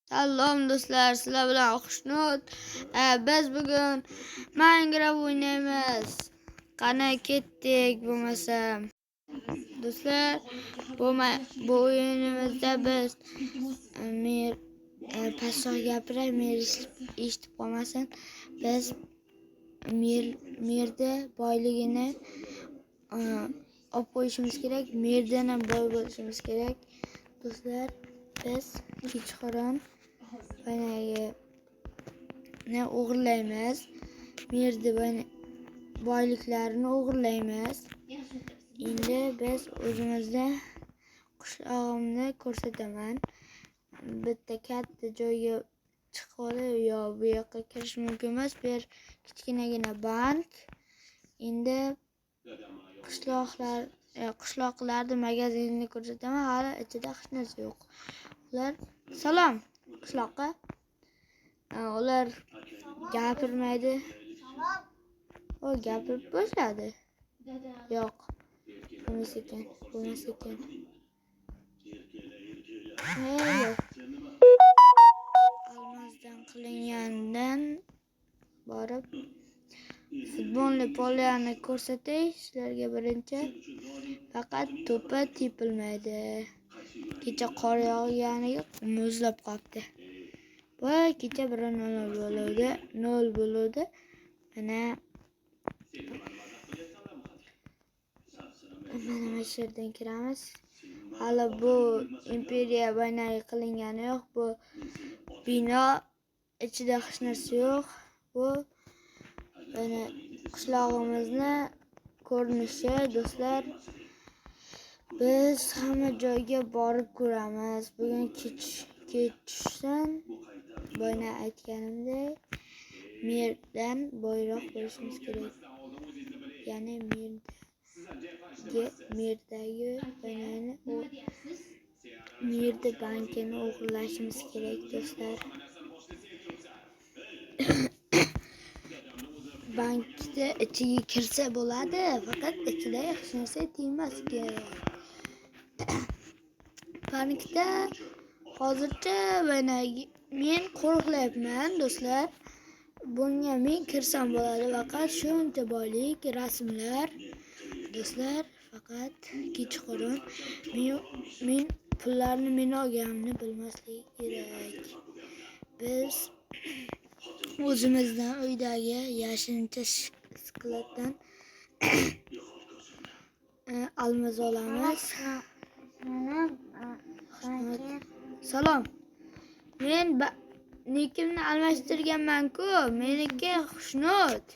Salom do'stlar, sizlar bilan Xushnud. Biz bugun Minecraft o'ynaymiz. Qani ketdik bo'lmasa. Do'stlar, bu o'yinimizda biz pastroq gapiray, mer eshitib qolmasin. Biz merda boyligini olib qo'yishimiz kerak. Merdan ham boy bo'lishimiz kerak. Do'stlar, biz kechqurun ne o'g'irlaymiz. Merda boyliklarini o'g'irlaymiz. Endi biz o'zimizda qishlog'imni ko'rsataman. Bitta katta joyga chiqib yo bu yoqqa kirish mumkin emas. Bu yer kichkinagina bank. Endi qishloqlarni magazinini ko'rsataman. Hali ichida hech narsa yo'q. Ular salom qishloqqa. Ular gapirmaydi. O gapirib boshladi. Yo'q. Bo'lmas ekan. Almazdan qilingandan borib futbolni poliyani ko'rsatay sizlarga birinchi. Faqat to'pa tepilmaydi. Kecha qor yog'ganiga muzlab qolibdi. Voy, kecha 0 bo'ldi. Mana shu yerdan kiramiz. Hali bu imperiya baynaga qilingani yo'q. Bu bino ichida hech narsa yo'q. Bu mana qishlog'imizni ko'rinishi do'stlar. Biz hamma joyga borib ko'ramiz. Bugun kechdan boyna aytganimdek merdan boyroq bo'lishimiz kerak. Ya'ni merdagi baynani merda bankini o'g'irlashimiz kerak do'stlar. Bankda ichiga kirsa bo'ladi, faqat ichida hech narsa tegmas kerak. Bankda hozircha men qo'riqlayapman do'stlar. Bunga men kirsam bo'ladi, faqat shuncha boylik rasmlar. Do'stlar, faqat kechqurun men pullarni men olganimni bilmaslik kerak. Biz o'zimizdan uydagi yashirincha sklatdan almaz olamiz. Salom. Men nikimni almashtirganman-ku. Meniki Xushnud.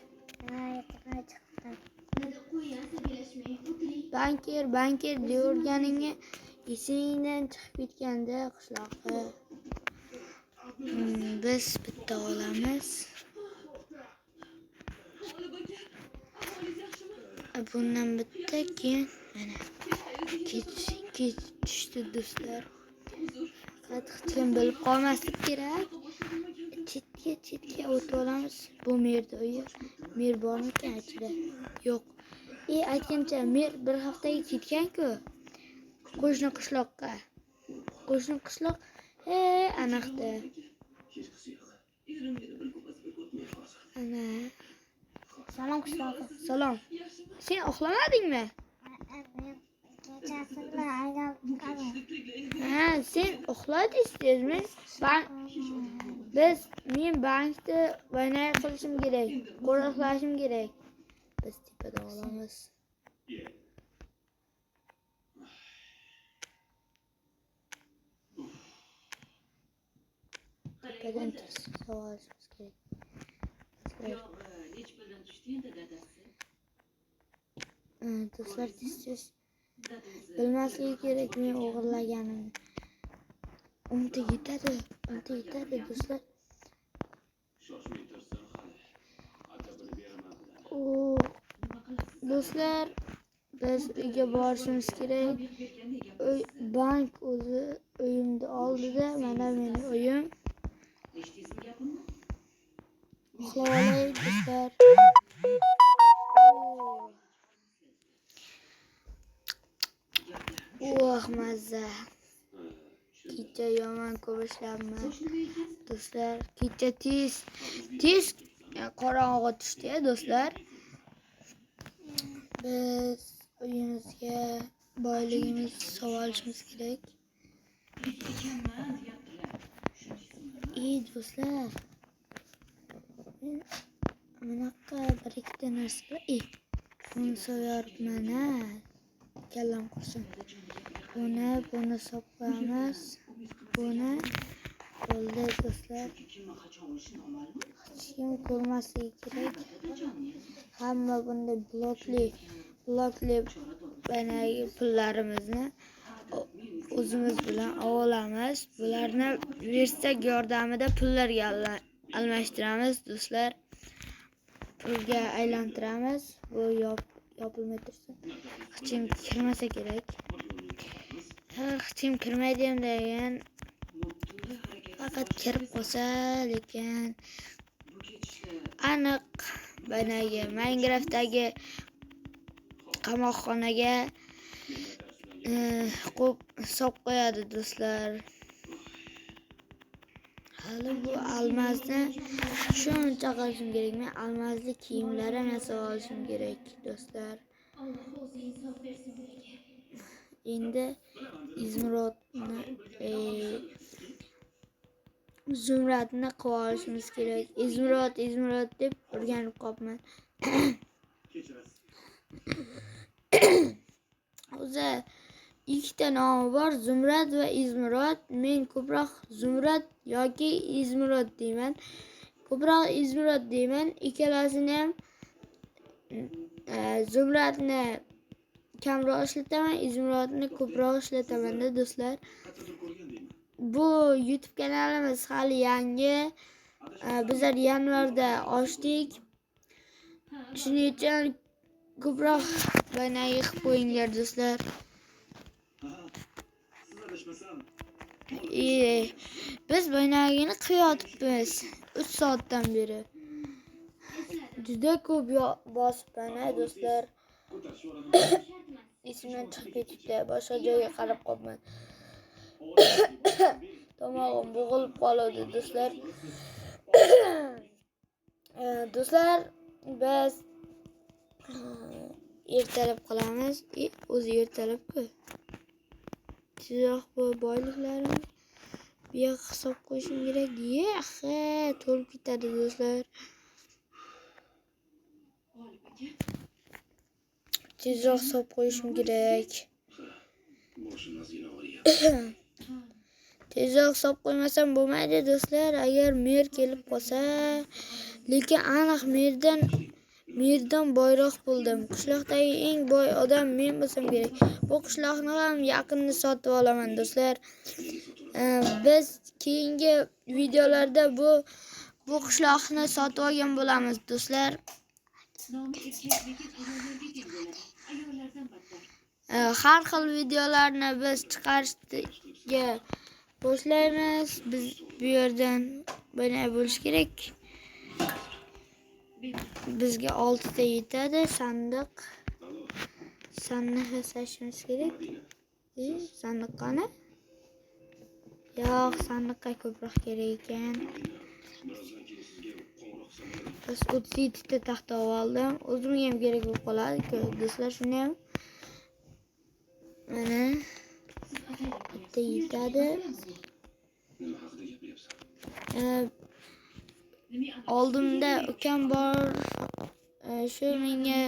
Banker deyorganingga esingdan chiqib ketganda qishloqqa. Biz bitta olamiz. Bundan bitta keyin mana kech tushdi do'stlar. Faqat hech kim bilib qolmaslik kerak. Chetga o'tib olamiz. Bu merda uyi. Mer bormikan ichida? Yo'q. Aytgancha mer bir haftaga ketgan-ku. Qo'shni qishloqqa. Qo'shni qishloq aniqda. Ana. Salom qishloq. Salom. Sen uxlamadingmi? Sen uxladingmi? Men bankda baynay qilishim kerak. Qo'riqlashim kerak. Biz tepada olamiz. Tepadan olishimiz kerak. Do'stlar, tez bilmasligi kerak men o'g'irlaganimni. Unta yetadi do'stlar. Do'stlar, biz uyga borishimiz kerak. Bank o'zi uyimni oldida, mana mening uyim. Uxlaylik do'stlar. Mazza. Kecha yomon ko'p boshlayapman. Do'stlar, kecha tez qorong'i tushdi do'stlar. Biz uyimizga boyligimizni sog'olishimiz kerak. Do'stlar. Bunaqa bir ikkita narsa. Buni so'yarman ha. Kallam qursin. Buni sop qo'yamiz. Buni bo'ldi do'stlar. Hech kim ko'rmasligi kerak. Hamma bunda blokli banagi pullarimizni o'zimiz bilan olamiz. Bularni versak yordamida pullarga almashtiramiz do'stlar. Pulga aylantiramiz. Bu yopilmay tursa. Hech kim kirmasa kerak. Hech kim kirmaydi ham degan. Faqat kirib qolsa, lekin aniq banagi Minecraftdagi qamoqxonaga sop qo'yadi do'stlar. Hali bu almasni shuncha qilishim kerak. Men almasli kiyimlarimni sotib olishim kerak do'stlar. Endi zumradni qilib olishimiz kerak. Izmurod deb o'rganib qolibman. O'zi ikkita nomi bor, Zumrad va Izmurod. Men ko'proq Zumrad yoki Izmurod deyman. Ko'proq Izmurod deyman. Ikkalasini ham Zumradni kamroq ishlataman, Izmurodni ko'proq ishlataman do'stlar. Bu YouTube kanalimiz hali yangi. Bizlar yanvarda ochdik. Shuning uchun ko'proq banagi qilib qo'yinglar do'stlar. Biz banagini qiyotibmiz 3 soatdan beri. Juda ko'p bosibman do'stlar. Esimdan chiqib ketibdi. Boshqa joyga qarab qolibman. Tomog'im bo'g'ilib qoldi do'stlar. Do'stlar, biz ertalab qolamiz. O'zi ertalab-ku. Tezroq bu boyliklarim bu yoqqa hisob qo'yishim kerak. To'lib ketadi do'stlar. Tezroq hisob qo'yishim kerak. Tezroq hisob qo'ymasam bo'lmaydi do'stlar. Agar mer kelib qolsa, lekin aniq merdan boyroq bo'ldim. Qishloqdagi eng boy odam men bo'lsam kerak. Bu qishloqni ham yaqinni sotib olaman do'stlar. Biz keyingi videolarda bu qishloqni sotib olgan bo'lamiz do'stlar. Har xil videolarni biz chiqarishga boshlaymiz. Biz bu yerdan bunday bo'lish kerak. Bizga 6 ta yetadi sandiq. Sandiq yasashimiz kerak. Sandiq qani? Yo'q, sandiqqa ko'proq kerak ekan. Biz 37 ta taxta oldim. O'zimga ham kerak bo'lib qoladi-ku. Do'stlar, shuni ham mana bitta yetadi. Oldimda ukam bor. Shu menga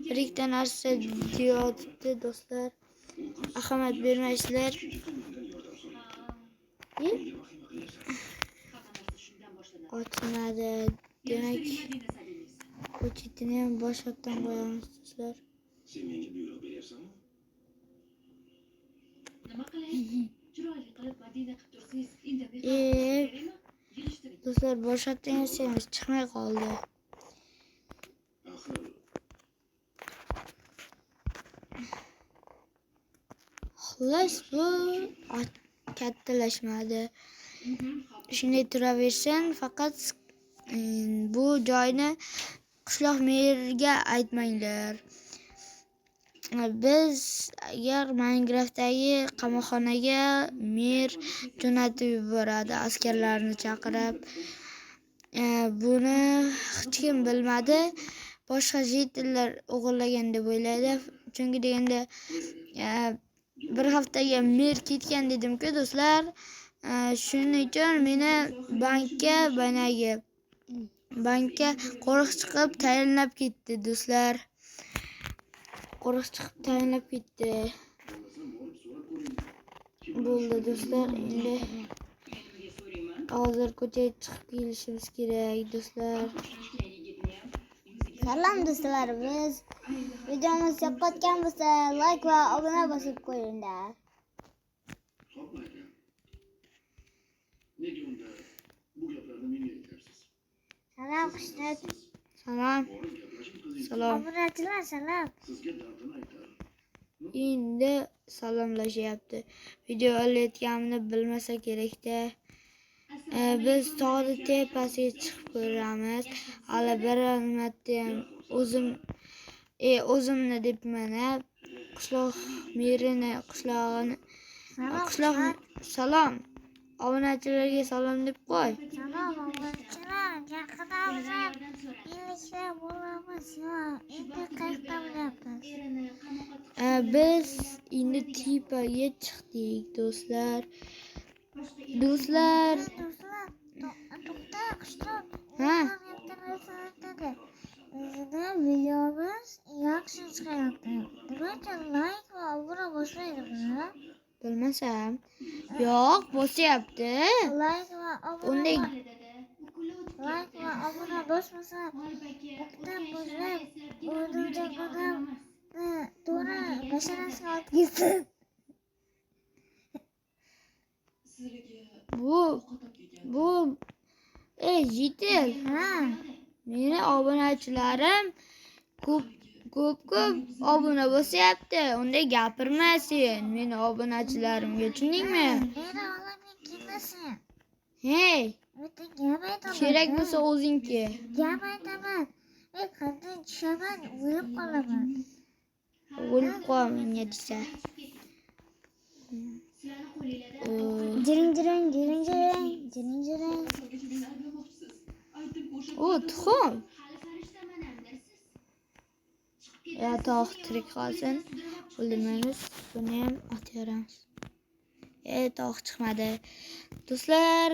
bir ikkita narsa deyotibdi do'stlar. Ahamiyat bermaysizlar. Ochmadi. Demak, ko'chatini ham boshqatdan qo'yamiz do'stlar. Sen menga buyruq beryapsanmi? Nima qilay? Chiroyli qilib Madina qilib tursiz, indamay qolmaymi? Do'stlar, boshqatdan yasaymiz, chiqmay qoldi. Xullas, bu kattalashmadi. Shunday turaversin, faqat bu joyni qishloq meriga aytmanglar. biz agar Minecraftdagi qamoqxonaga mer jo'natib yuboradi askarlarni chaqirib. Buni hech kim bilmadi. Boshqa jitellar o'g'irlagan deb o'ylaydi. Chunki deganda bir haftaga mer ketgan dedim-ku do'stlar. Shuning uchun meni bankka qo'riq chiqib tayinlab ketdi do'stlar. Bo'ldi do'stlar, endi hozir ko'chaga chiqib kelishimiz kerak do'stlar. Salom do'stlar, biz videomiz yoqqan bo'lsa like va obuna bosib qo'yinglar. Salom Xushnud. Salom. Obunachilar salom. Endi salomlashyapti. Video olayotganimni bilmasa kerak-da. Biz tog'ning tepasiga chiqib ko'ramiz. Hali bir marta ham o'zimni debman, qishloq merini salom. Obunachilarga salom deb qo'y. Salom obunachilar, yaqinda birlikda bo'lamiz. Endi qayerda bo'lyapmiz? Biz endi tepaga chiqdik do'stlar. To'xta, qishloq. Ha. Bizning videomiz yaxshi chiqayapti. Nimaga like va obuna bosmaydinglar? Bilmasam. Yo'q, bosyapti. Like va obuna bosmasa, o'qdan boshlab o'rnimda qadam to'g'ri basharasiga o'tkazdim. Bu jitil. Ha. Meni obunachilarim ko'p obuna bosyapti. Unday gapirmasin meni obunachilarimga, tushundingmi? Meni olamga kelmasin. Hey, Bitta gap aytaman. kerak bo'lsa o'zingki. Gap aytaman. Men qanday tushaman, o'lib qolaman. O'lib qol menga desa. Jiring. Tuxum. Tog' tirik qolsin. O'ldirmaymiz. Buni ham otaveramiz. Tog' chiqmadi. Do'stlar,